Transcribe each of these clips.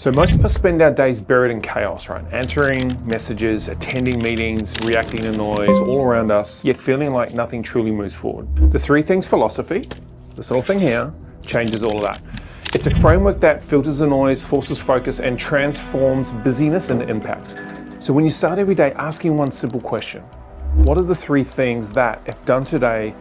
So most of us spend our days buried in chaos, right? Answering messages, attending meetings, reacting to noise all around us, yet feeling like nothing truly moves forward. The three things philosophy, this little thing here, changes all of that. It's a framework that filters the noise, forces focus, and transforms busyness into impact. So when you start every day asking one simple question, what are the three things that, if done today,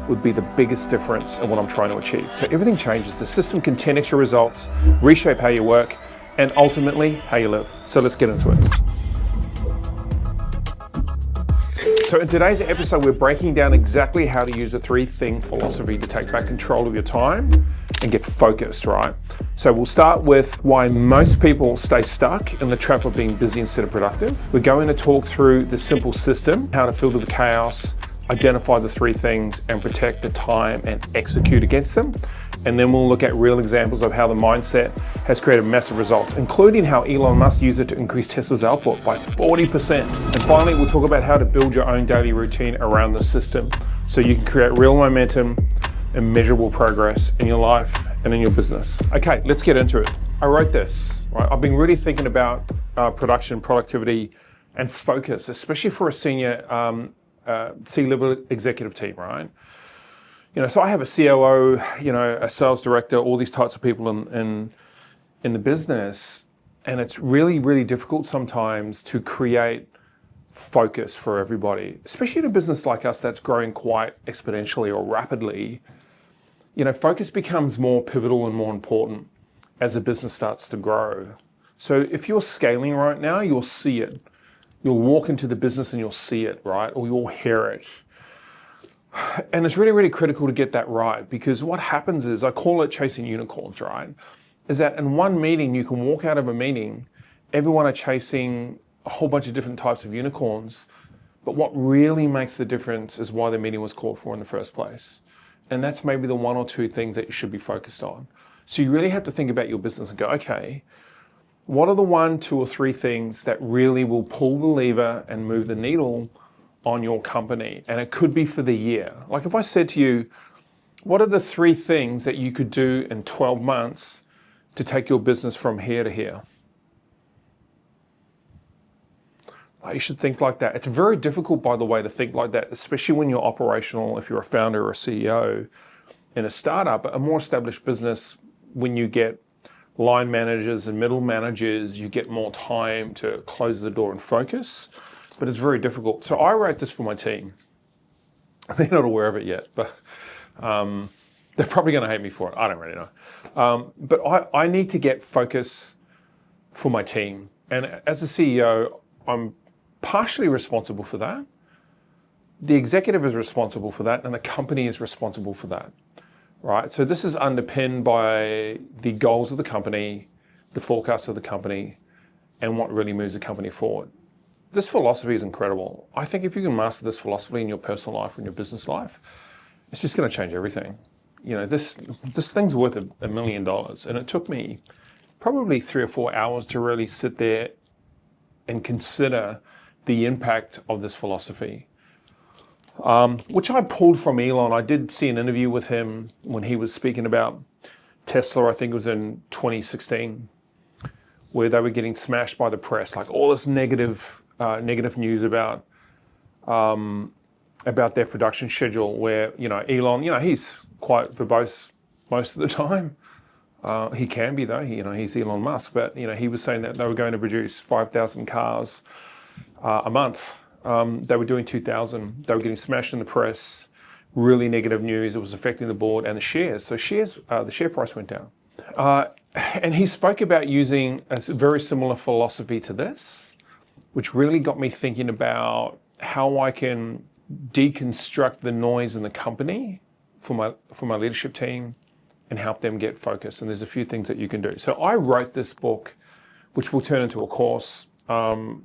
would be the biggest difference in what I'm trying to achieve? So everything changes. The system can 10x your results, reshape how you work, and ultimately how you live. So let's get into it. So in today's episode, we're breaking down exactly how to use the three-thing philosophy to take back control of your time and get focused, right? So we'll start with why most people stay stuck in the trap of being busy instead of productive. We're going to talk through the simple system, how to filter the chaos, identify the three things, and protect the time and execute against them. And then we'll look at real examples of how the mindset has created massive results, including how Elon Musk used it to increase Tesla's output by 40%. And finally, we'll talk about how to build your own daily routine around the system so you can create real momentum and measurable progress in your life and in your business. Okay, let's get into it. I wrote this, right? I've been really thinking about production, productivity, and focus, especially for a senior C-level executive team, right? You know, so I have a COO, you know, a sales director, all these types of people in the business, and it's really, really difficult sometimes to create focus for everybody, especially in a business like us that's growing quite exponentially or rapidly. You know, focus becomes more pivotal and more important as the business starts to grow. So if you're scaling right now, you'll see it. You'll walk into the business and you'll see it, right? Or you'll hear it. And it's really, really critical to get that right, because what happens is, I call it chasing unicorns, right? Is that in one meeting, you can walk out of a meeting, everyone are chasing a whole bunch of different types of unicorns, but what really makes the difference is why the meeting was called for in the first place. And that's maybe the one or two things that you should be focused on. So you really have to think about your business and go, okay, what are the one, two, or three things that really will pull the lever and move the needle on your company? And it could be for the year. Like if I said to you, what are the three things that you could do in 12 months to take your business from here to here? Well, you should think like that. It's very difficult, by the way, to think like that, especially when you're operational, if you're a founder or a CEO in a startup. A more established business, when you get line managers and middle managers, you get more time to close the door and focus. But it's very difficult. So I wrote this for my team. They're not aware of it yet, but they're probably going to hate me for it. I don't really know. But I need to get focus for my team. And as a CEO, I'm partially responsible for that. The executive is responsible for that, and the company is responsible for that, right? So this is underpinned by the goals of the company, the forecast of the company, and what really moves the company forward. This philosophy is incredible. I think if you can master this philosophy in your personal life or in your business life, it's just going to change everything. You know, this thing's worth $1 million, and it took me probably 3 or 4 hours to really sit there and consider the impact of this philosophy, which I pulled from Elon. I did see an interview with him when he was speaking about Tesla. I think it was in 2016, where they were getting smashed by the press, like all this negative news about their production schedule, where, you know, Elon, you know, he's quite verbose most of the time. He can be, though, you know, he's Elon Musk, but, you know, he was saying that they were going to produce 5,000 cars a month. They were doing 2,000. They were getting smashed in the press, really negative news. It was affecting the board and the shares. So the share price went down. And he spoke about using a very similar philosophy to this, which really got me thinking about how I can deconstruct the noise in the company for my leadership team and help them get focused. And there's a few things that you can do. So I wrote this book, which will turn into a course, and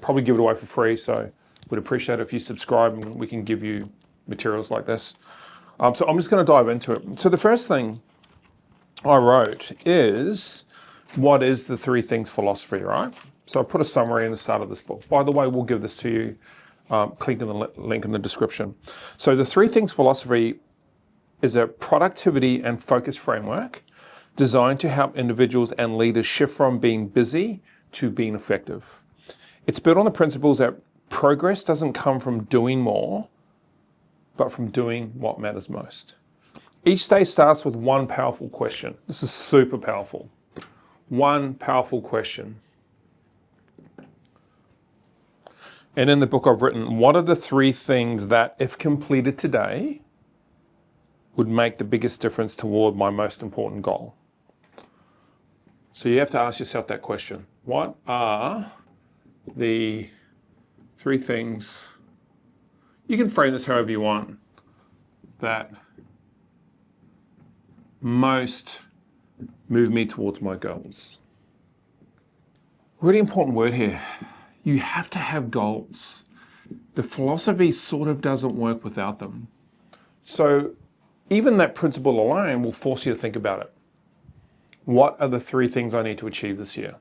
probably give it away for free. So would appreciate it if you subscribe, and we can give you materials like this. So I'm just going to dive into it. So the first thing I wrote is, what is the three things philosophy, right? So I put a summary in the start of this book. By the way, we'll give this to you. Click on the link in the description. So the three things philosophy is a productivity and focus framework designed to help individuals and leaders shift from being busy to being effective. It's built on the principles that progress doesn't come from doing more, but from doing what matters most. Each day starts with one powerful question. This is super powerful. One powerful question. And in the book I've written, what are the 3 things that, if completed today, would make the biggest difference toward my most important goal? So you have to ask yourself that question. What are the 3 things, you can frame this however you want, that most move me towards my goals? Really important word here. You have to have goals. The philosophy sort of doesn't work without them. So even that principle alone will force you to think about it. What are the 3 things I need to achieve this year?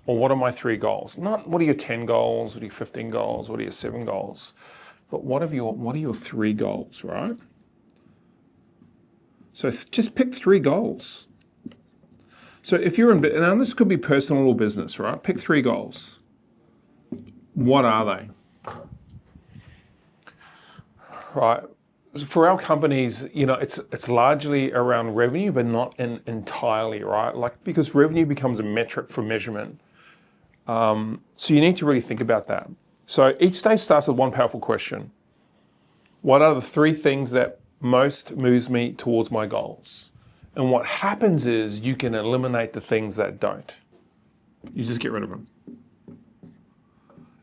Or what are my 3 goals? Not what are your 10 goals, what are your 15 goals, what are your 7 goals, but what are your 3 goals, right? So just pick 3 goals. So if you're in, now this could be personal or business, right? Pick 3 goals. What are they? Right. For our companies, it's largely around revenue, but not entirely, right? Like, because revenue becomes a metric for measurement. So you need to really think about that. So each day starts with one powerful question. What are the 3 things that most moves me towards my goals? And what happens is you can eliminate the things that don't. You just get rid of them.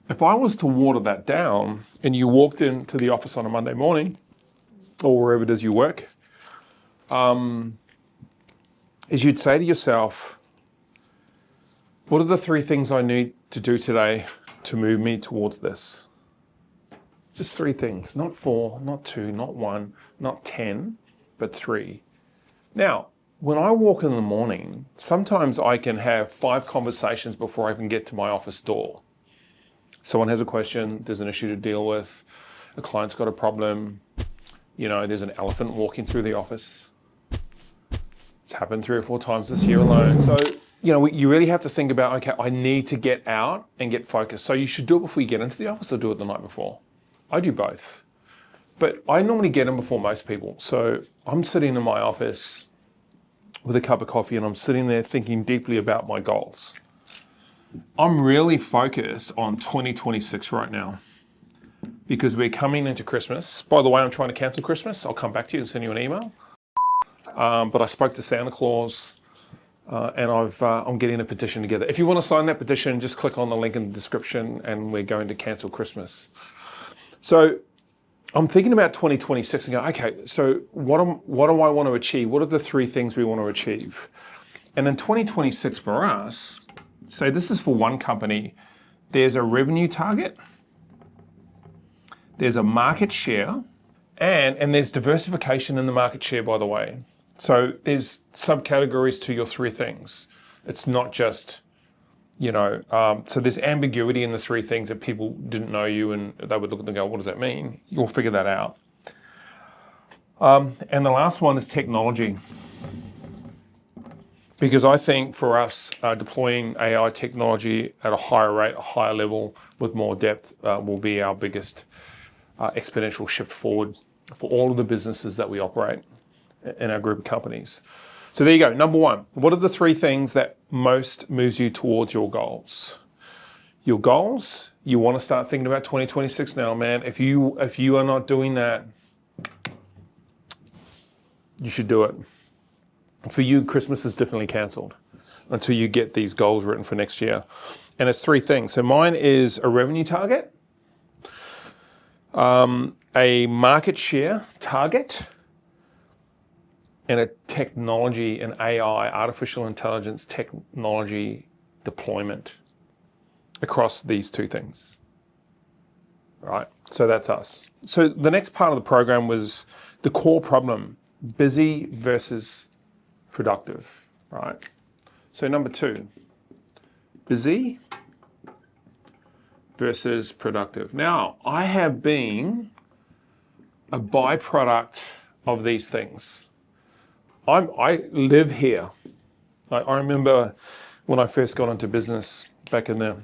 If I was to water that down and you walked into the office on a Monday morning, or wherever it is you work, is you'd say to yourself, what are the 3 things I need to do today to move me towards this? Just 3 things, not 4, not 2, not 1, not 10, but 3. Now, when I walk in the morning, sometimes I can have 5 conversations before I can get to my office door. Someone has a question, there's an issue to deal with, a client's got a problem, there's an elephant walking through the office. It's happened 3 or 4 times this year alone. So, you really have to think about, okay, I need to get out and get focused. So you should do it before you get into the office or do it the night before. I do both. But I normally get in before most people. So I'm sitting in my office with a cup of coffee and I'm sitting there thinking deeply about my goals. I'm really focused on 2026 right now because we're coming into Christmas. By the way, I'm trying to cancel Christmas. I'll come back to you and send you an email. But I spoke to Santa Claus and I'm getting a petition together. If you want to sign that petition, just click on the link in the description and we're going to cancel Christmas. So I'm thinking about 2026 and go, okay, so what do I want to achieve? What are the 3 things we want to achieve? And in 2026 for us, so this is for one company, there's a revenue target, there's a market share, and there's diversification in the market share, by the way. So there's subcategories to your 3 things. It's not just, so there's ambiguity in the 3 things that people didn't know you and they would look and go, what does that mean? You'll figure that out. And the last one is technology. Because I think for us, deploying AI technology at a higher rate, a higher level, with more depth, will be our biggest exponential shift forward for all of the businesses that we operate in our group of companies. So there you go. Number 1, what are the 3 things that most moves you towards your goals? Your goals, you want to start thinking about 2026 now, man. If you are not doing that, you should do it. For you, Christmas is definitely cancelled until you get these goals written for next year. And it's 3 things. So mine is a revenue target, a market share target, and a technology and AI, artificial intelligence technology deployment across these 2 things. All right, so that's us. So the next part of the program was the core problem, busy versus productive, right? So number 2, busy versus productive. Now, I have been a byproduct of these things. I live here. I remember when I first got into business back in the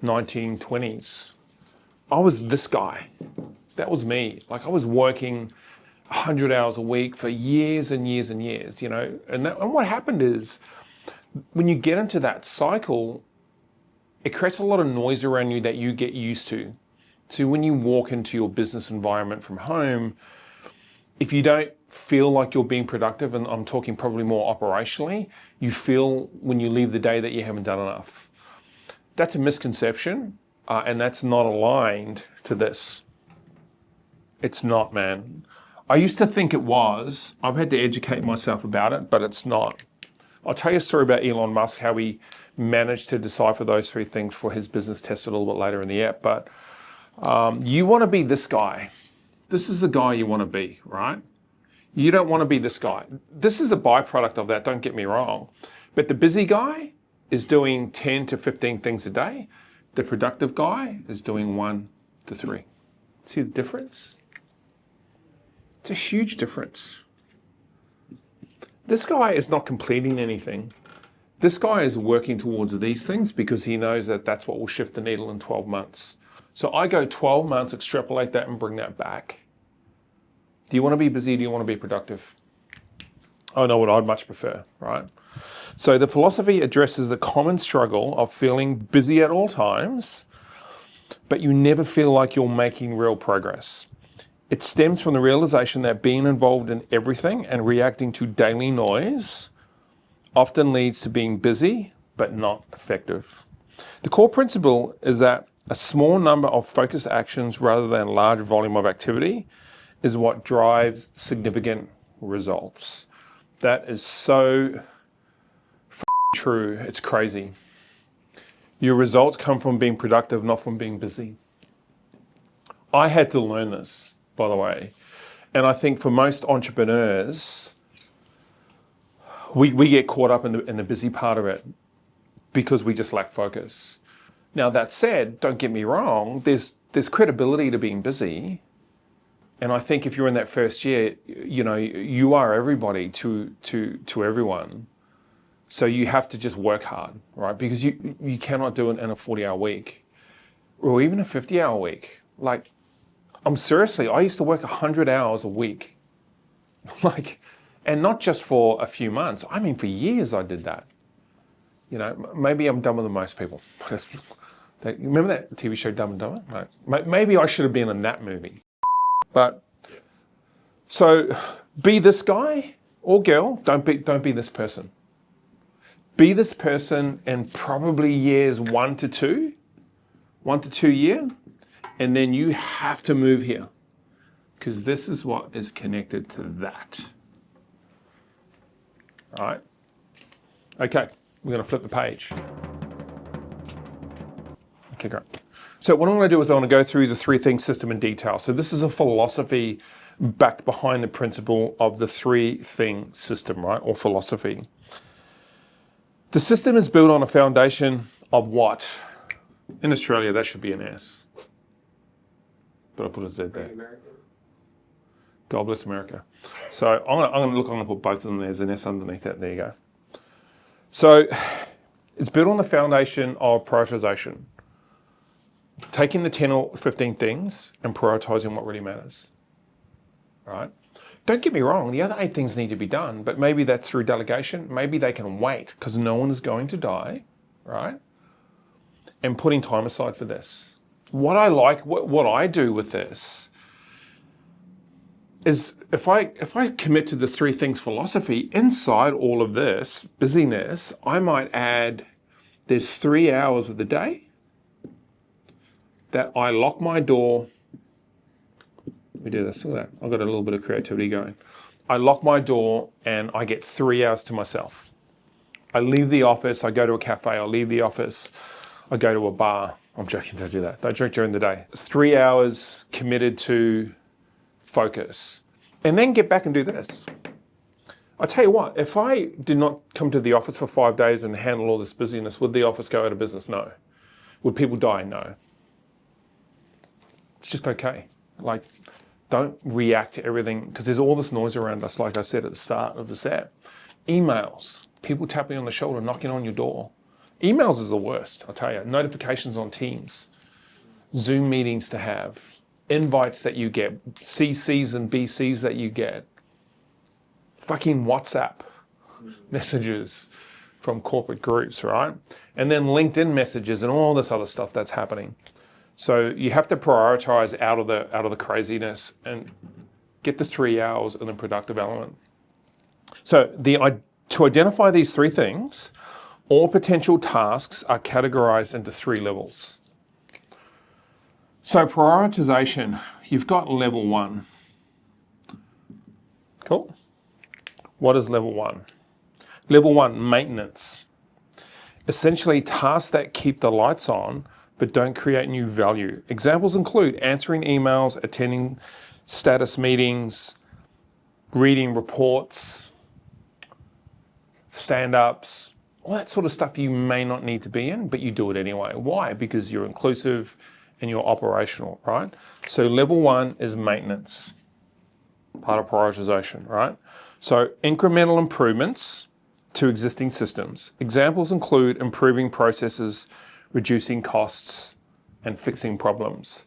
1920s, I was this guy. That was me. Like I was working 100 hours a week for years and years and years, you know. And what happened is when you get into that cycle, it creates a lot of noise around you that you get used to. So when you walk into your business environment from home, if you don't feel like you're being productive, and I'm talking probably more operationally, you feel when you leave the day that you haven't done enough. That's a misconception, and that's not aligned to this. It's not, man. I used to think it was. I've had to educate myself about it, but it's not. I'll tell you a story about Elon Musk, how he managed to decipher those three things for his business test a little bit later in the app. But you want to be this guy. This is the guy you want to be, right? You don't want to be this guy. This is a byproduct of that, don't get me wrong. But the busy guy is doing 10 to 15 things a day. The productive guy is doing 1 to 3. See the difference? It's a huge difference. This guy is not completing anything. This guy is working towards these things because he knows that that's what will shift the needle in 12 months. So I go 12 months, extrapolate that and bring that back. Do you want to be busy? Do you want to be productive? I know what I'd much prefer, right? So the philosophy addresses the common struggle of feeling busy at all times, but you never feel like you're making real progress. It stems from the realization that being involved in everything and reacting to daily noise often leads to being busy, but not effective. The core principle is that a small number of focused actions rather than a large volume of activity is what drives significant results. That is so true. It's crazy. Your results come from being productive, not from being busy. I had to learn this, by the way. And I think for most entrepreneurs, we get caught up in the busy part of it because we just lack focus. Now that said, don't get me wrong, there's credibility to being busy. And I think if you're in that first year, you know, you are everybody to everyone. So you have to just work hard, right? Because you cannot do it in a 40-hour week or even a 50-hour week. Like, I used to work 100 hours a week. Like, and not just for a few months. I mean, for years I did that. You know, maybe I'm dumber than most people. Remember that TV show Dumb and Dumber? Like, maybe I should have been in that movie. But so be this guy or girl. Don't be this person. Be this person in probably years 1 to 2 years, and then you have to move here because this is what is connected to that. All right. Okay, we're going to flip the page. Okay, great. So what I'm going to do is I want to go through the 3 things system in detail. So this is a philosophy backed behind the principle of the 3 thing system, right? Or philosophy. The system is built on a foundation of what? In Australia, that should be an S. But I'll put a Z there. God bless America. So I'm going to put both of them. There's an S underneath that. There you go. So it's built on the foundation of prioritization. Taking the 10 or 15 things and prioritizing what really matters, right? Don't get me wrong, the other 8 things need to be done, but maybe that's through delegation. Maybe they can wait because no one is going to die, right? And putting time aside for this. What I like, what I do with this is if I commit to the 3 things philosophy, inside all of this busyness, I might add, there's 3 hours of the day that I lock my door. Let me do this, look at that. I've got a little bit of creativity going. I lock my door and I get 3 hours to myself. I leave the office, I go to a cafe, I leave the office, I go to a bar. I'm joking, don't do that. Don't drink during the day. 3 hours committed to focus. And then get back and do this. I tell you what, if I did not come to the office for 5 days and handle all this busyness, would the office go out of business? No. Would people die? No. It's just okay. Like, Don't react to everything, because there's all this noise around us, like I said at the start of the set. Emails, people tapping on the shoulder, knocking on your door. Emails is the worst, I'll tell you. Notifications on Teams, Zoom meetings to have, invites that you get, CCs and BCs that you get, fucking WhatsApp messages from corporate groups, right? And then LinkedIn messages and all this other stuff that's happening. So you have to prioritize out of the craziness and get the 3 hours in the productive element. So to identify these 3 things, all potential tasks are categorized into 3 levels. So prioritization, you've got level 1. Cool. What is level 1? Level 1, maintenance. Essentially tasks that keep the lights on but don't create new value. Examples include answering emails, attending status meetings, reading reports, stand-ups, all that sort of stuff you may not need to be in, but you do it anyway. Why? Because you're inclusive and you're operational, right? So level 1 is maintenance, part of prioritization, right? So incremental improvements to existing systems. Examples include improving processes, reducing costs, and fixing problems.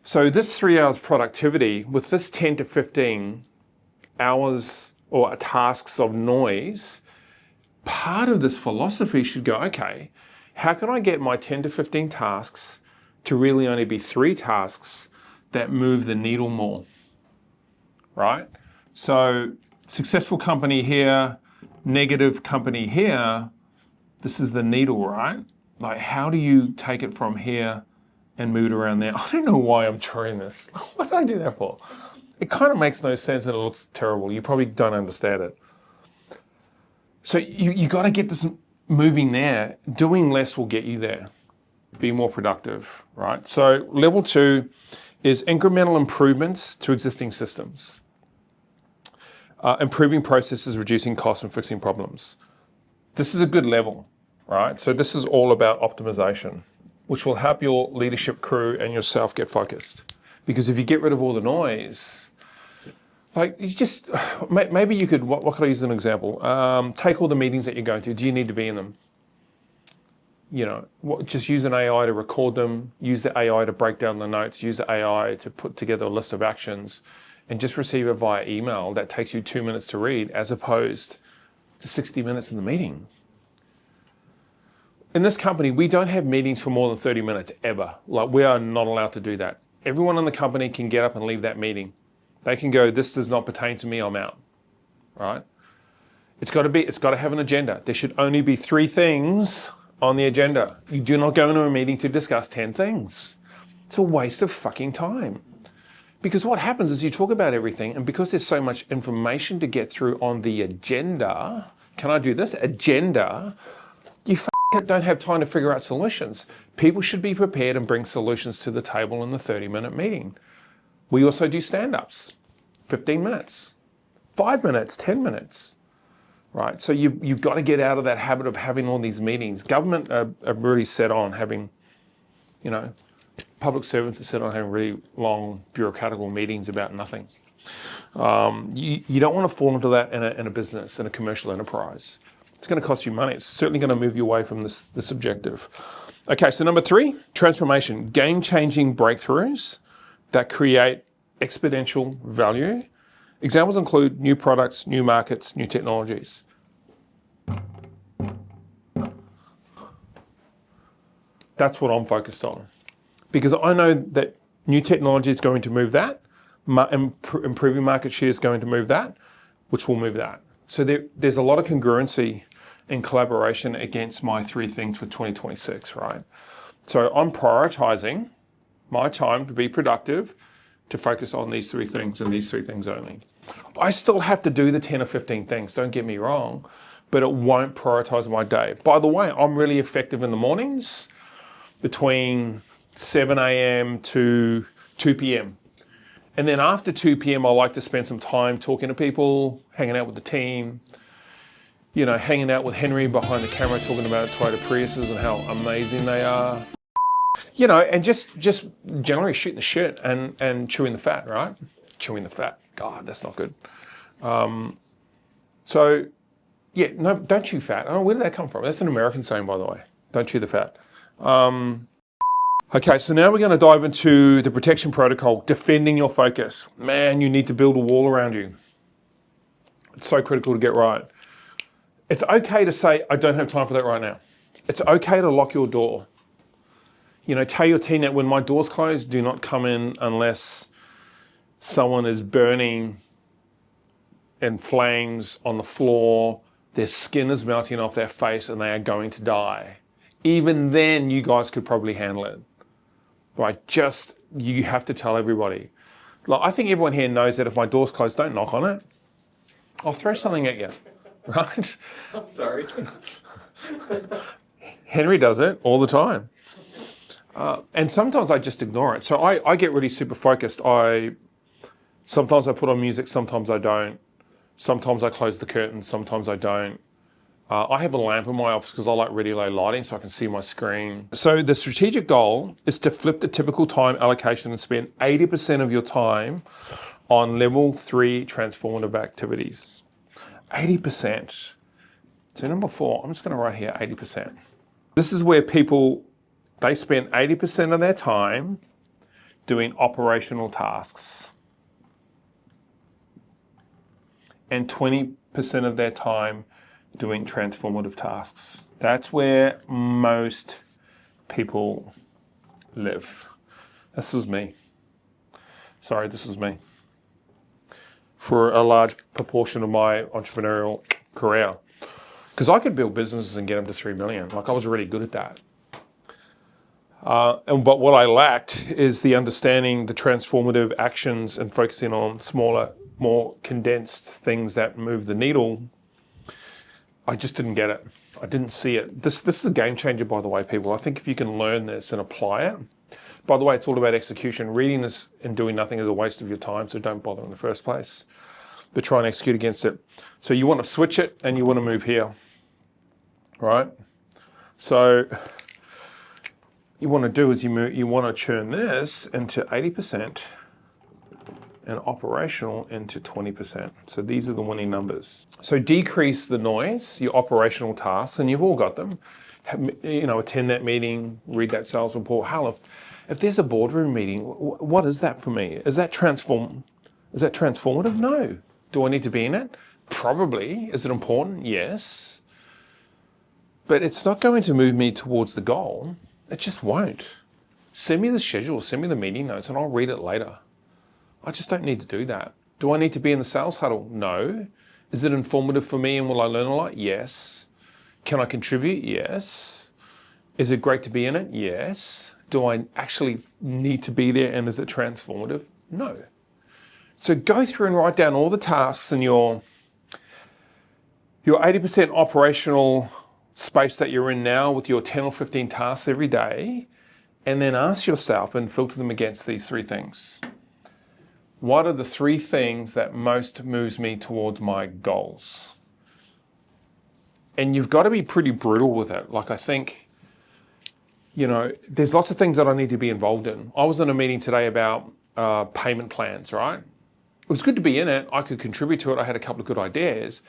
So this 3 hours productivity, with this 10 to 15 hours or tasks of noise, part of this philosophy should go, okay, how can I get my 10 to 15 tasks to really only be 3 tasks that move the needle more, right? So successful company here, negative company here, this is the needle, right? Like, how do you take it from here and move it around there? I don't know why I'm trying this. What did I do that for? It kind of makes no sense and it looks terrible. You probably don't understand it. So you got to get this moving there. Doing less will get you there. Be more productive, right? So level 2 is incremental improvements to existing systems. Improving processes, reducing costs, and fixing problems. This is a good level, right? So this is all about optimization, which will help your leadership crew and yourself get focused. Because if you get rid of all the noise, like you just, maybe you could, what could I use as an example? Take all the meetings that you're going to. Do you need to be in them? You know, just use an AI to record them, use the AI to break down the notes, use the AI to put together a list of actions, and just receive it via email that takes you 2 minutes to read, as opposed to 60 minutes in the meeting. In this company, we don't have meetings for more than 30 minutes ever. Like, we are not allowed to do that. Everyone in the company can get up and leave that meeting. They can go, this does not pertain to me, I'm out, right? It's got to have an agenda. There should only be 3 things on the agenda. You do not go into a meeting to discuss 10 things. It's a waste of fucking time. Because what happens is you talk about everything, and because there's so much information to get through on the agenda, can I do this? Agenda, you don't have time to figure out solutions. People should be prepared and bring solutions to the table in the 30-minute meeting. We also do stand-ups, 15 minutes, 5 minutes, 10 minutes, right? So you've got to get out of that habit of having all these meetings. Government are really set on having, you know, public servants are set on having really long bureaucratical meetings about nothing. You don't want to fall into that in a business, in a commercial enterprise. It's going to cost you money. It's certainly going to move you away from this objective. Okay, so number 3, transformation. Game-changing breakthroughs that create exponential value. Examples include new products, new markets, new technologies. That's what I'm focused on. Because I know that new technology is going to move that, improving market share is going to move that, which will move that. So there's a lot of congruency and collaboration against my 3 things for 2026, right? So I'm prioritizing my time to be productive, to focus on these 3 things and these 3 things only. I still have to do the 10 or 15 things, don't get me wrong, but it won't prioritize my day. By the way, I'm really effective in the mornings between 7 a.m. to 2 p.m. And then after 2 p.m., I like to spend some time talking to people, hanging out with the team, you know, hanging out with Henry behind the camera, talking about Toyota Priuses and how amazing they are. You know, and just generally shooting the shit and chewing the fat, right? Chewing the fat. God, that's not good. So, yeah, no, don't chew fat. Oh, where did that come from? That's an American saying, by the way. Don't chew the fat. Okay, so now we're going to dive into the protection protocol, defending your focus. Man, you need to build a wall around you. It's so critical to get right. It's okay to say, I don't have time for that right now. It's okay to lock your door. You know, tell your team that when my door's closed, do not come in unless someone is burning in flames on the floor, their skin is melting off their face and they are going to die. Even then, you guys could probably handle it. Right? You have to tell everybody. Like, I think everyone here knows that if my door's closed, don't knock on it. I'll throw something at you, right? I'm sorry. Henry does it all the time. And sometimes I just ignore it. So I get really super focused. Sometimes I put on music, sometimes I don't. Sometimes I close the curtains, sometimes I don't. I have a lamp in my office because I like really low lighting so I can see my screen. So the strategic goal is to flip the typical time allocation and spend 80% of your time on level 3 transformative activities. 80%. So number 4, I'm just going to write here 80%. This is where people, they spend 80% of their time doing operational tasks and 20% of their time doing transformative tasks. That's where most people live. This was me. Sorry, this was me. For a large proportion of my entrepreneurial career. Because I could build businesses and get them to 3 million. Like, I was really good at that. But what I lacked is the understanding, the transformative actions and focusing on smaller, more condensed things that move the needle. I just didn't get it. I didn't see it. This is a game changer, by the way, people. I think if you can learn this and apply it, by the way, it's all about execution. Reading this and doing nothing is a waste of your time, so don't bother in the first place. But try and execute against it. So you want to switch it and you want to move here, right? So you want to do is you want to churn this into 80% and operational into 20%. So these are the winning numbers. So decrease the noise, your operational tasks, and you've all got them. You know, attend that meeting, read that sales report. Hell, if there's a boardroom meeting, what is that for me? Is that transformative? No. Do I need to be in it? Probably. Is it important? Yes. But it's not going to move me towards the goal. It just won't. Send me the schedule, send me the meeting notes, and I'll read it later. I just don't need to do that. Do I need to be in the sales huddle? No. Is it informative for me and will I learn a lot? Yes. Can I contribute? Yes. Is it great to be in it? Yes. Do I actually need to be there and is it transformative? No. So go through and write down all the tasks in your 80% operational space that you're in now with your 10 or 15 tasks every day, and then ask yourself and filter them against these 3 things. What are the 3 things that most moves me towards my goals? And you've got to be pretty brutal with it. Like, I think, you know, there's lots of things that I need to be involved in. I was in a meeting today about payment plans, right? It was good to be in it. I could contribute to it. I had a couple of good ideas.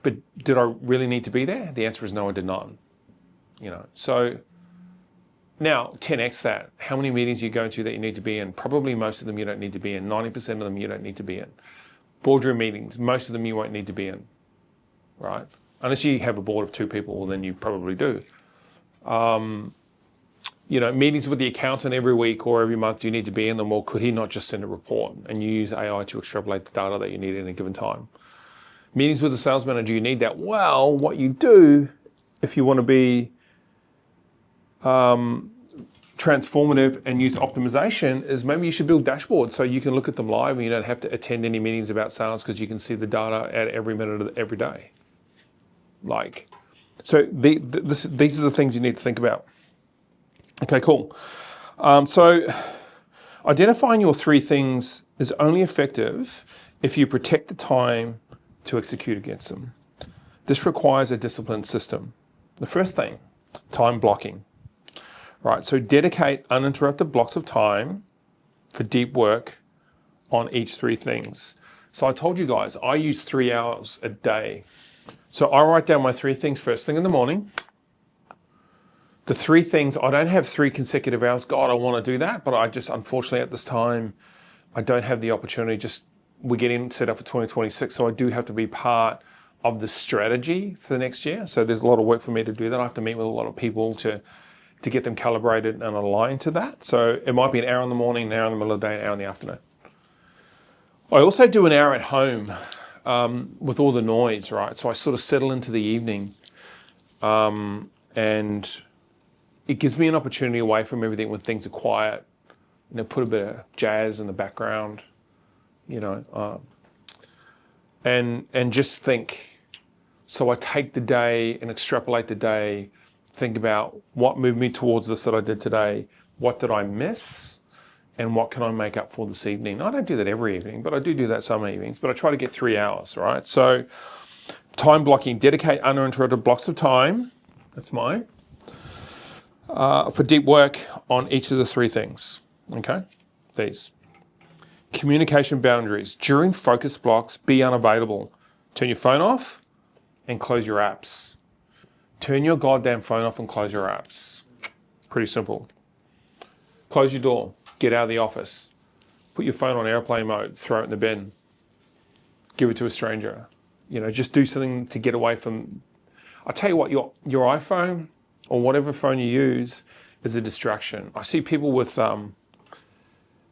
But did I really need to be there? The answer is no, I did not. You know, so now 10x that. How many meetings are you going to that you need to be in? Probably most of them you don't need to be in. 90% of them you don't need to be in. Boardroom meetings, most of them you won't need to be in, right? Unless you have a board of 2 people, well, then you probably do. You know, meetings with the accountant every week or every month, you need to be in them. Well, could he not just send a report and you use AI to extrapolate the data that you need at a given time? Meetings with the sales manager, you need that. Well, what you do if you want to be transformative and use optimization is maybe you should build dashboards so you can look at them live and you don't have to attend any meetings about sales because you can see the data at every minute of every day. Like, so these are the things you need to think about. Okay, cool. So identifying your 3 things is only effective if you protect the time to execute against them. This requires a disciplined system. The first thing, time blocking. right? So dedicate uninterrupted blocks of time for deep work on each three things. So I told you guys, I use 3 hours a day. So I write down my three things first thing in the morning. The three things, I don't have 3 consecutive hours. God, I want to do that, but I just, unfortunately at this time, I don't have the opportunity. We're getting set up for 2026, so I do have to be part of the strategy for the next year. So there's a lot of work for me to do that. I have to meet with a lot of people to get them calibrated and aligned to that. So it might be an hour in the morning, an hour in the middle of the day, an hour in the afternoon. I also do an hour at home with all the noise, right? So I sort of settle into the evening and it gives me an opportunity away from everything when things are quiet. You know, put a bit of jazz in the background, you know, and just think. So I take the day and extrapolate the day, think about what moved me towards this that I did today, what did I miss, and what can I make up for this evening. I don't do that every evening, but I do that some evenings, but I try to get 3 hours, right? So time blocking, dedicate uninterrupted blocks of time, that's mine, for deep work on each of the 3 things, okay? These. Communication boundaries. During focus blocks, be unavailable. Turn your phone off and close your apps. Turn your goddamn phone off and close your apps. Pretty simple. Close your door. Get out of the office. Put your phone on airplane mode. Throw it in the bin. Give it to a stranger. You know, just do something to get away from. I'll tell you what, your iPhone or whatever phone you use is a distraction. I see people with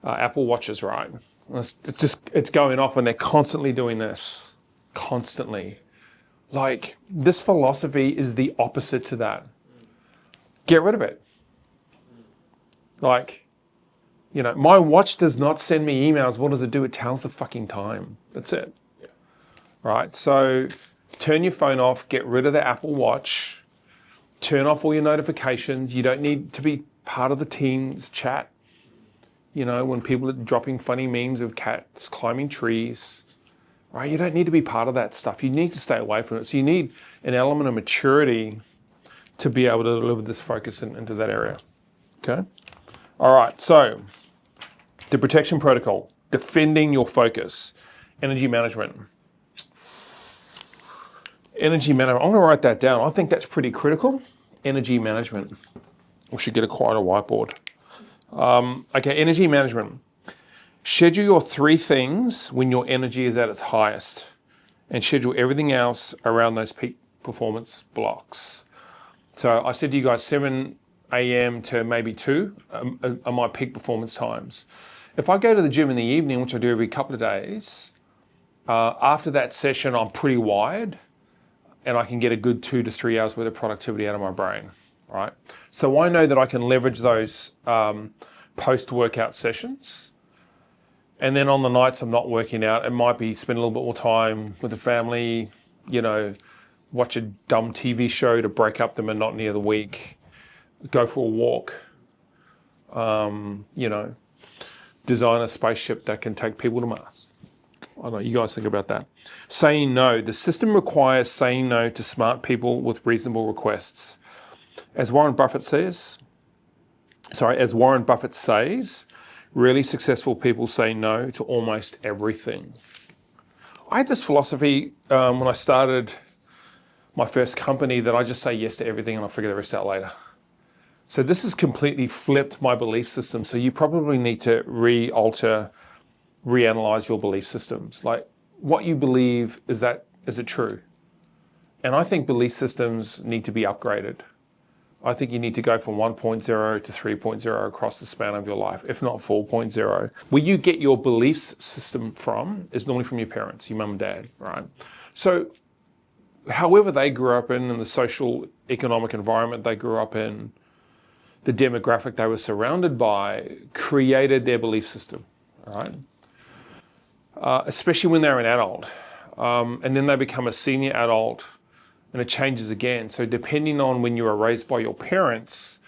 Apple Watches, right? It's going off and they're constantly doing this. Constantly. Like, this philosophy is the opposite to that. Get rid of it. Like, you know, my watch does not send me emails. What does it do? It tells the fucking time. That's it. Yeah. Right? So turn your phone off, get rid of the Apple Watch, turn off all your notifications. You don't need to be part of the Teams chat. You know, when people are dropping funny memes of cats climbing trees. Right? You don't need to be part of that stuff. You need to stay away from it. So you need an element of maturity to be able to deliver this focus into that area. Okay? All right, so the protection protocol, defending your focus, energy management. Energy management, I'm gonna write that down. I think that's pretty critical. Energy management. We should get quite a whiteboard. Okay, energy management. Schedule your 3 things when your energy is at its highest and schedule everything else around those peak performance blocks. So I said to you guys 7 a.m. to maybe 2 are my peak performance times. If I go to the gym in the evening, which I do every couple of days, after that session, I'm pretty wired and I can get a good 2 to 3 hours worth of productivity out of my brain, right? So I know that I can leverage those post-workout sessions. And then on the nights I'm not working out, it might be spend a little bit more time with the family, you know, watch a dumb TV show to break up the monotony of the week, go for a walk, you know, design a spaceship that can take people to Mars. I don't know, you guys think about that. Saying no. The system requires saying no to smart people with reasonable requests. As Warren Buffett says, really successful people say no to almost everything. I had this philosophy when I started my first company that I just say yes to everything and I'll figure the rest out later. So this has completely flipped my belief system. So you probably need to reanalyze your belief systems. Like, what you believe, is it true? And I think belief systems need to be upgraded. I think you need to go from 1.0 to 3.0 across the span of your life, if not 4.0. Where you get your belief system from is normally from your parents, your mum and dad, right? So however they grew up in the social economic environment they grew up in, the demographic they were surrounded by created their belief system, right? Especially when they're an adult. And then they become a senior adult and it changes again. So depending on when you were raised by your parents,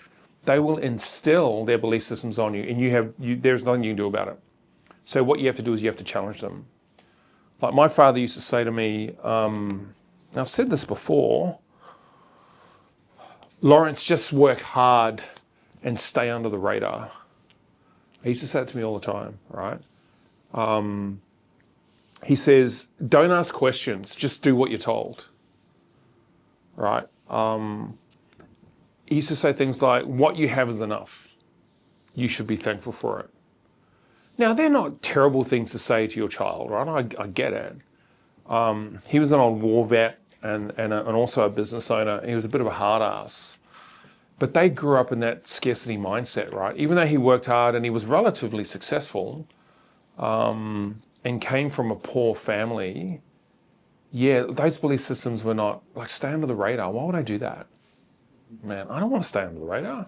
they will instill their belief systems on you and there's nothing you can do about it. So what you have to do is you have to challenge them. Like my father used to say to me, I've said this before, Lawrence, just work hard and stay under the radar. He used to say it to me all the time, right? He says, don't ask questions, just do what you're told, right? He used to say things like, what you have is enough. You should be thankful for it. Now, they're not terrible things to say to your child, right? I get it. He was an old war vet and also a business owner. He was a bit of a hard ass. But they grew up in that scarcity mindset, right? Even though he worked hard and he was relatively successful and came from a poor family, yeah, those belief systems were not like, stay under the radar. Why would I do that? Man, I don't want to stay under the radar.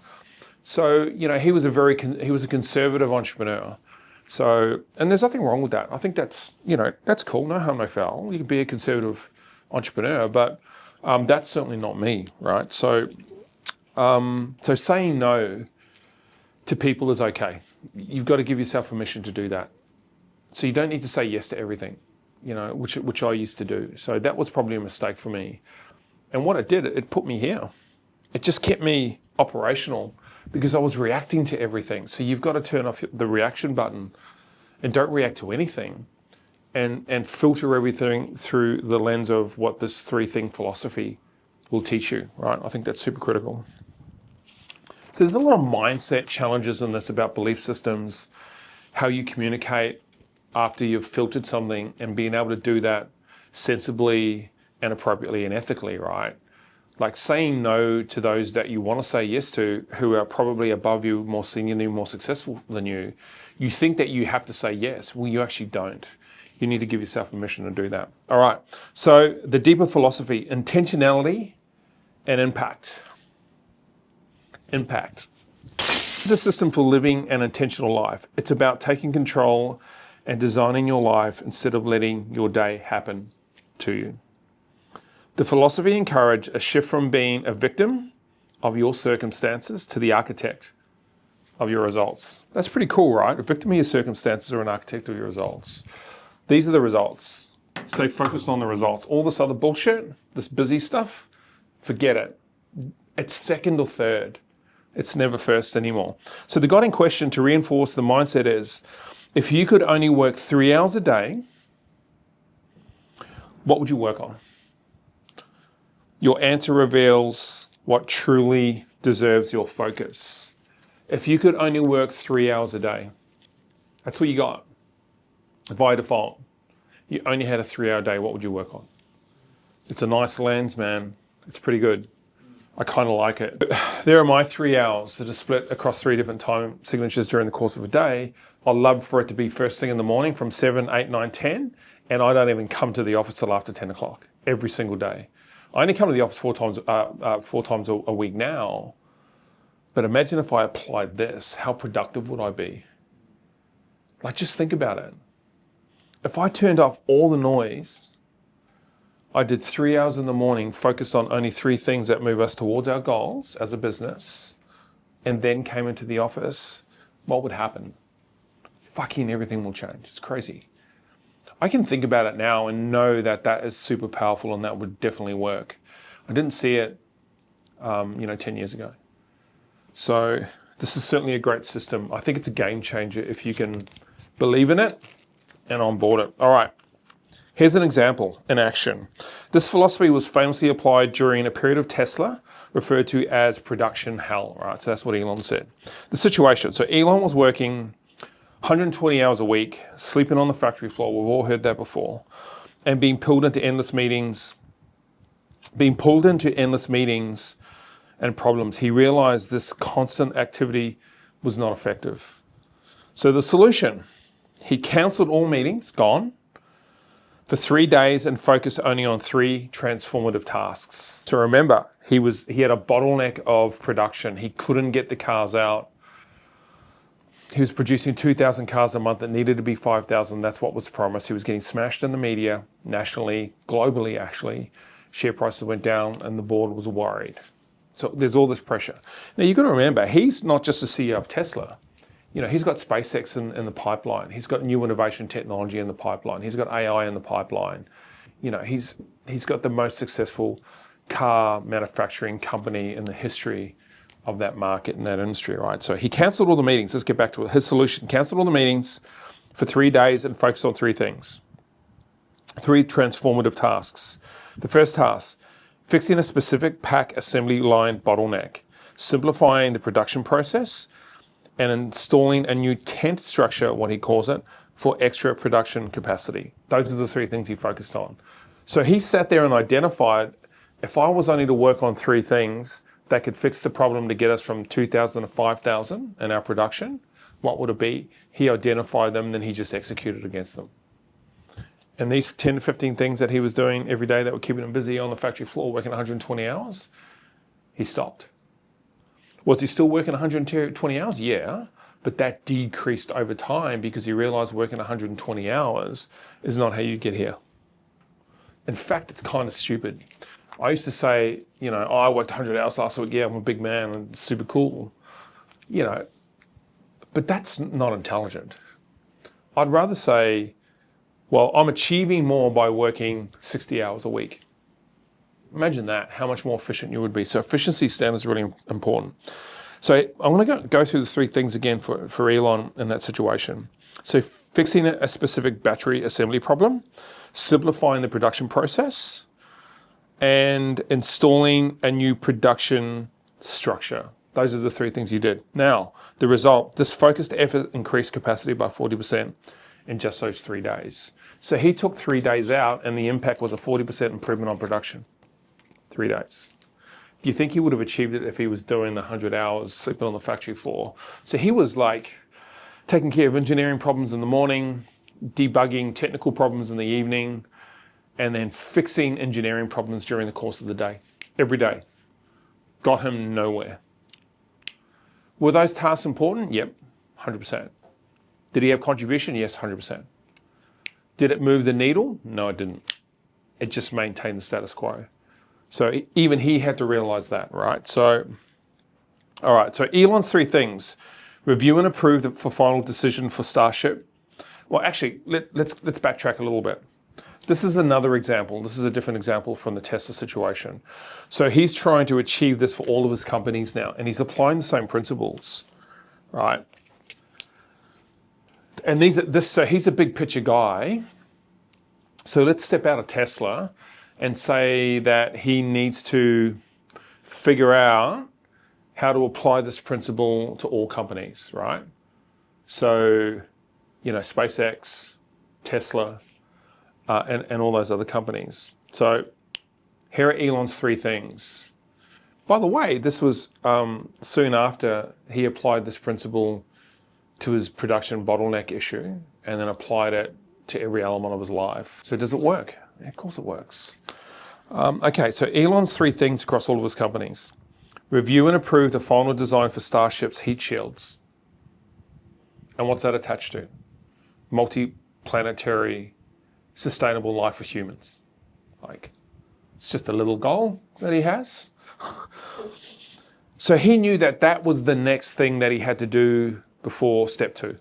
So, you know, he was a conservative entrepreneur. So, and there's nothing wrong with that. I think that's, you know, that's cool. No harm, no foul. You can be a conservative entrepreneur, but that's certainly not me, right? So saying no to people is okay. You've got to give yourself permission to do that. So you don't need to say yes to everything, you know, which I used to do. So that was probably a mistake for me. And what it did, it put me here. It just kept me operational because I was reacting to everything. So you've got to turn off the reaction button and don't react to anything and filter everything through the lens of what this 3-thing philosophy will teach you, right? I think that's super critical. So there's a lot of mindset challenges in this about belief systems, how you communicate after you've filtered something and being able to do that sensibly and appropriately and ethically, right? Like saying no to those that you want to say yes to, who are probably above you, more senior than you, more successful than you. You think that you have to say yes. Well, you actually don't. You need to give yourself permission to do that. All right. So the deeper philosophy, intentionality and impact. Impact. It's a system for living an intentional life. It's about taking control and designing your life instead of letting your day happen to you. The philosophy encouraged a shift from being a victim of your circumstances to the architect of your results. That's pretty cool, right? A victim of your circumstances or an architect of your results. These are the results. Stay focused on the results. All this other bullshit, this busy stuff, forget it. It's second or third. It's never first anymore. So the guiding question to reinforce the mindset is, if you could only work 3 hours a day, what would you work on? Your answer reveals what truly deserves your focus. If you could only work 3 hours a day, that's what you got. By default, you only had a 3-hour day, what would you work on? It's a nice lens, man. It's pretty good. I kind of like it. There are my 3 hours that are split across 3 different time signatures during the course of a day. I love for it to be first thing in the morning from 7, 8, 9, 10, and I don't even come to the office till after 10 o'clock every single day. I only come to the office four times a week now, but imagine if I applied this, how productive would I be? Like, just think about it. If I turned off all the noise, I did 3 hours in the morning, focused on only 3 things that move us towards our goals as a business, and then came into the office, what would happen? Fucking everything will change. It's crazy. I can think about it now and know that that is super powerful and that would definitely work. I didn't see it, 10 years ago. So this is certainly a great system. I think it's a game changer if you can believe in it and onboard it. All right. Here's an example in action. This philosophy was famously applied during a period of Tesla, referred to as production hell, right? So that's what Elon said. The situation, so Elon was working 120 hours a week, sleeping on the factory floor, we've all heard that before, and being pulled into endless meetings and problems. He realized this constant activity was not effective. So the solution, he canceled all meetings, gone, for 3 days and focused only on 3 transformative tasks. So remember, he had a bottleneck of production. He couldn't get the cars out. He was producing 2,000 cars a month that needed to be 5,000. That's what was promised. He was getting smashed in the media, nationally, globally actually. Share prices went down and the board was worried. So there's all this pressure. Now you've got to remember, he's not just the CEO of Tesla. You know, he's got SpaceX in the pipeline. He's got new innovation technology in the pipeline. He's got AI in the pipeline. You know, he's got the most successful car manufacturing company in the history of that market and that industry, right? So he cancelled all the meetings. Let's get back to it. His solution: cancelled all the meetings for 3 days and focused on 3 things, 3 transformative tasks. The first task: fixing a specific pack assembly line bottleneck, simplifying the production process, and installing a new tent structure, what he calls it, for extra production capacity. Those are the 3 things he focused on. So he sat there and identified, if I was only to work on 3 things that could fix the problem to get us from 2,000 to 5,000 in our production, what would it be? He identified them, then he just executed against them. And these 10 to 15 things that he was doing every day that were keeping him busy on the factory floor, working 120 hours, he stopped. Was he still working 120 hours? Yeah, but that decreased over time because he realized working 120 hours is not how you get here. In fact, it's kind of stupid. I used to say, oh, I worked 100 hours last week. Yeah, I'm a big man and super cool. But that's not intelligent. I'd rather say, well, I'm achieving more by working 60 hours a week. Imagine that, how much more efficient you would be. So efficiency standards are really important. So I want to go through the 3 things again for Elon in that situation. So fixing a specific battery assembly problem, simplifying the production process, and installing a new production structure. Those are the 3 things you did. Now, the result: this focused effort increased capacity by 40% in just those 3 days. So he took 3 days out and the impact was a 40% improvement on production. 3 days. Do you think he would have achieved it if he was doing the 100 hours sleeping on the factory floor? So he was like taking care of engineering problems in the morning, debugging technical problems in the evening, and then fixing engineering problems during the course of the day, every day. Got him nowhere. Were those tasks important? Yep, 100%. Did he have contribution? Yes, 100%. Did it move the needle? No, it didn't. It just maintained the status quo. So even he had to realize that, right? So, all right, so Elon's 3 things: review and approve for final decision for Starship. Well, actually, let's backtrack a little bit. This is another example. This is a different example from the Tesla situation. So he's trying to achieve this for all of his companies now, and he's applying the same principles, right? And so he's a big picture guy. So let's step out of Tesla and say that he needs to figure out how to apply this principle to all companies, right? So, SpaceX, Tesla, and all those other companies. So here are Elon's 3 things. By the way, this was soon after he applied this principle to his production bottleneck issue and then applied it to every element of his life. So does it work? Yeah, of course it works. Okay, so Elon's 3 things across all of his companies. Review and approve the final design for Starship's heat shields. And what's that attached to? Multi-planetary sustainable life for humans. It's just a little goal that he has. So he knew that was the next thing that he had to do before step 2.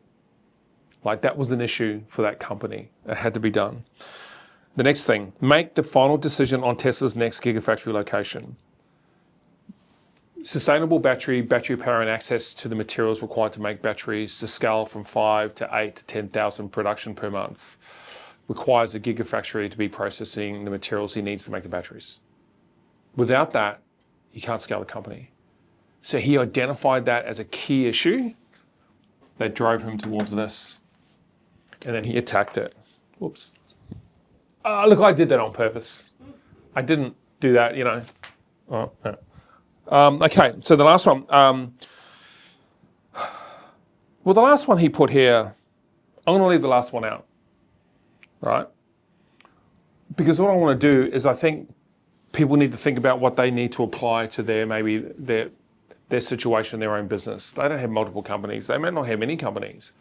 That was an issue for that company that had to be done. The next thing: make the final decision on Tesla's next gigafactory location. Sustainable battery power and access to the materials required to make batteries to scale from 5 to 8 to 10,000 production per month requires a gigafactory to be processing the materials he needs to make the batteries. Without that, you can't scale the company. So he identified that as a key issue that drove him towards this. And then he attacked it. Whoops. Look, I did that on purpose. I didn't do that, Oh, no. Okay, so the last one. The last one he put here, I'm going to leave the last one out, right? Because what I want to do is I think people need to think about what they need to apply to their situation, their own business. They don't have multiple companies. They may not have any companies.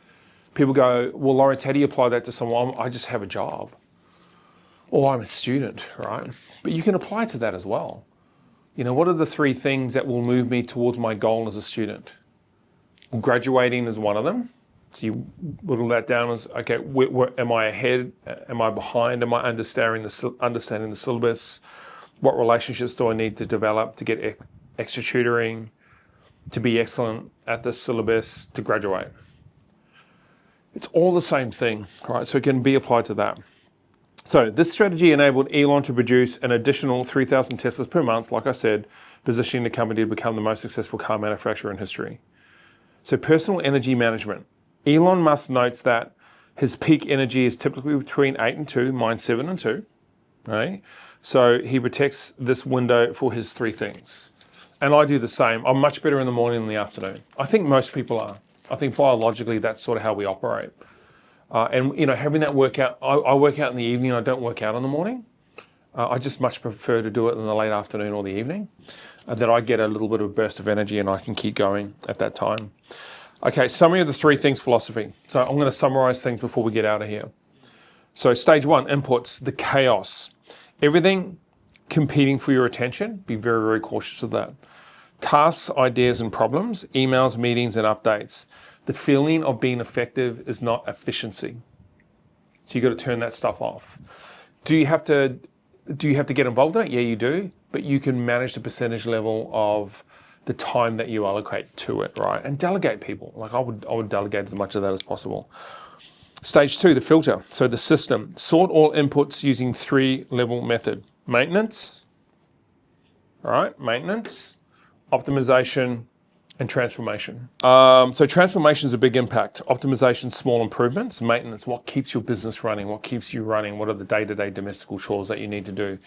People go, well, Lawrence, how do you apply that to someone? I just have a job. Or I'm a student, right? But you can apply to that as well. What are the 3 things that will move me towards my goal as a student? Well, graduating is one of them. So you whittle that down as, okay, where am I ahead? Am I behind? Am I understanding the syllabus? What relationships do I need to develop to get extra tutoring? to be excellent at this syllabus, to graduate. It's all the same thing, right? So it can be applied to that. So this strategy enabled Elon to produce an additional 3,000 Teslas per month, like I said, positioning the company to become the most successful car manufacturer in history. So personal energy management. Elon Musk notes that his peak energy is typically between 8 and 2, mine 7 and 2, right? So he protects this window for his three things. And I do the same. I'm much better in the morning than the afternoon. I think most people are. I think biologically that's sort of how we operate. And having that workout, I work out in the evening, I don't work out in the morning. I just much prefer to do it in the late afternoon or the evening, that I get a little bit of a burst of energy and I can keep going at that time. Okay, summary of the three things philosophy. So I'm going to summarize things before we get out of here. So stage one, inputs, the chaos. Everything competing for your attention, be very, very cautious of that. Tasks, ideas and problems, emails, meetings and updates. The feeling of being effective is not efficiency. So you've got to turn that stuff off. Do you have to get involved in it? Yeah, you do. But you can manage the percentage level of the time that you allocate to it, right? And delegate people. Like I would delegate as much of that as possible. Stage two, the filter. So the system. Sort all inputs using 3-level method. Maintenance, all right? Maintenance, optimization, and transformation. So transformation is a big impact. Optimization, small improvements. Maintenance, what keeps your business running? What keeps you running? What are the day-to-day domestical chores that you need to do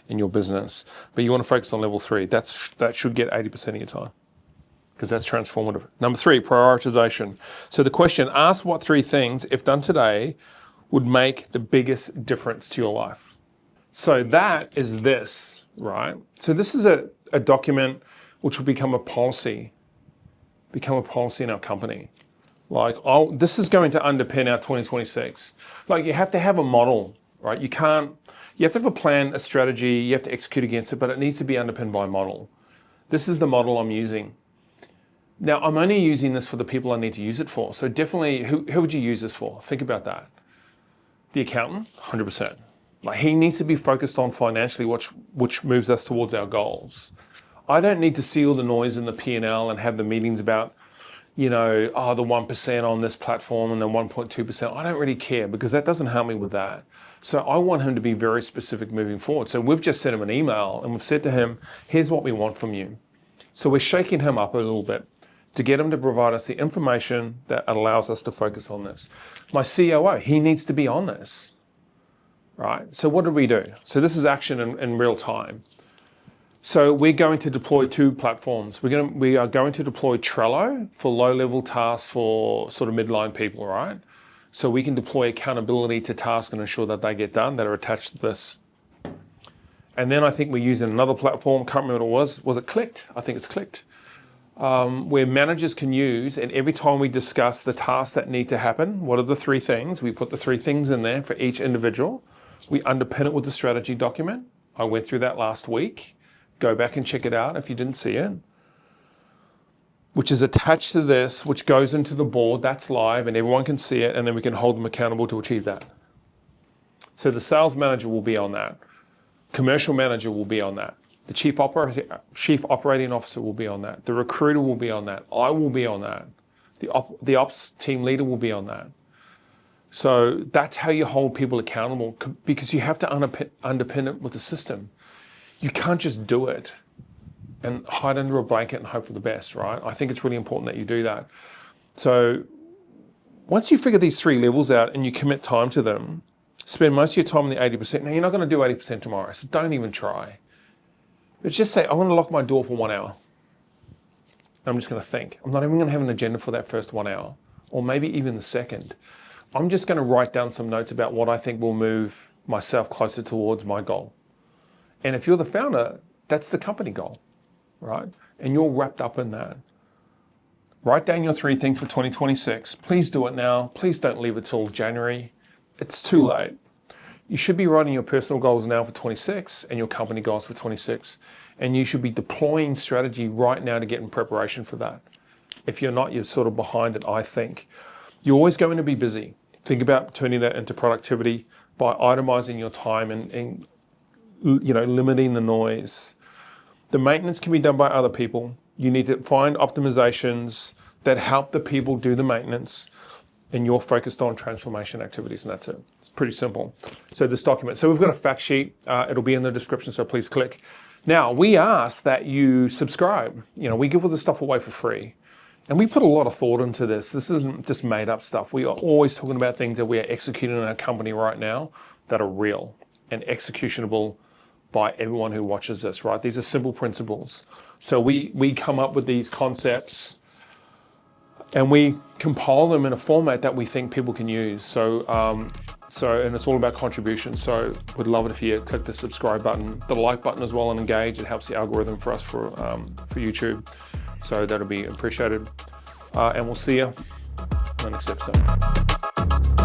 in your business? But you want to focus on level 3. That should get 80% of your time because that's transformative. Number 3, prioritization. So the question, ask what 3 things, if done today, would make the biggest difference to your life. So that is this, right? So this is a document which will become a policy in our company. Like, this is going to underpin our 2026. Like, you have to have a model, right? You have to have a plan, a strategy, you have to execute against it, but it needs to be underpinned by a model. This is the model I'm using. Now, I'm only using this for the people I need to use it for. So definitely, who would you use this for? Think about that. The accountant, 100%. Like, he needs to be focused on financially, which moves us towards our goals. I don't need to see all the noise in the P&L and have the meetings about, the 1% on this platform and the 1.2%. I don't really care because that doesn't help me with that. So I want him to be very specific moving forward. So we've just sent him an email and we've said to him, here's what we want from you. So we're shaking him up a little bit to get him to provide us the information that allows us to focus on this. My COO, he needs to be on this, right? So what did we do? So this is action in real time. So we're going to deploy 2 platforms. We are going to deploy Trello for low-level tasks for sort of midline people, right? So we can deploy accountability to tasks and ensure that they get done that are attached to this. And then I think we're using another platform, can't remember what it was. Was it Clicked? I think it's Clicked. Where managers can use, and every time we discuss the tasks that need to happen, what are the 3 things? We put the 3 things in there for each individual. We underpin it with the strategy document. I went through that last week. Go back and check it out if you didn't see it, which is attached to this, which goes into the board, that's live and everyone can see it, and then we can hold them accountable to achieve that. So the sales manager will be on that. Commercial manager will be on that. The chief operating officer will be on that. The recruiter will be on that. I will be on that. The ops team leader will be on that. So that's how you hold people accountable, because you have to underpin it with the system. You can't just do it and hide under a blanket and hope for the best, right? I think it's really important that you do that. So once you figure these 3 levels out and you commit time to them, spend most of your time on the 80%. Now, you're not going to do 80% tomorrow, so don't even try. But just say, I want to lock my door for 1 hour. I'm just going to think. I'm not even going to have an agenda for that first 1 hour, or maybe even the second. I'm just going to write down some notes about what I think will move myself closer towards my goal. And if you're the founder, that's the company goal, right? And you're wrapped up in that. Write down your 3 things for 2026. Please do it now. Please don't leave it till January. It's too late. You should be writing your personal goals now for 26 and your company goals for 26. And you should be deploying strategy right now to get in preparation for that. If you're not, you're sort of behind it, I think. You're always going to be busy. Think about turning that into productivity by itemizing your time and limiting the noise. The maintenance can be done by other people. You need to find optimizations that help the people do the maintenance, and you're focused on transformation activities, and that's it. It's pretty simple. So this document, so we've got a fact sheet. It'll be in the description, so please click. Now, we ask that you subscribe. We give all this stuff away for free. And we put a lot of thought into this. This isn't just made up stuff. We are always talking about things that we are executing in our company right now that are real and executionable by everyone who watches this, right? These are simple principles. So we come up with these concepts and we compile them in a format that we think people can use. So and it's all about contribution. So we'd love it if you click the subscribe button, the like button as well, and engage. It helps the algorithm for us for YouTube. So that'll be appreciated. And we'll see you in the next episode.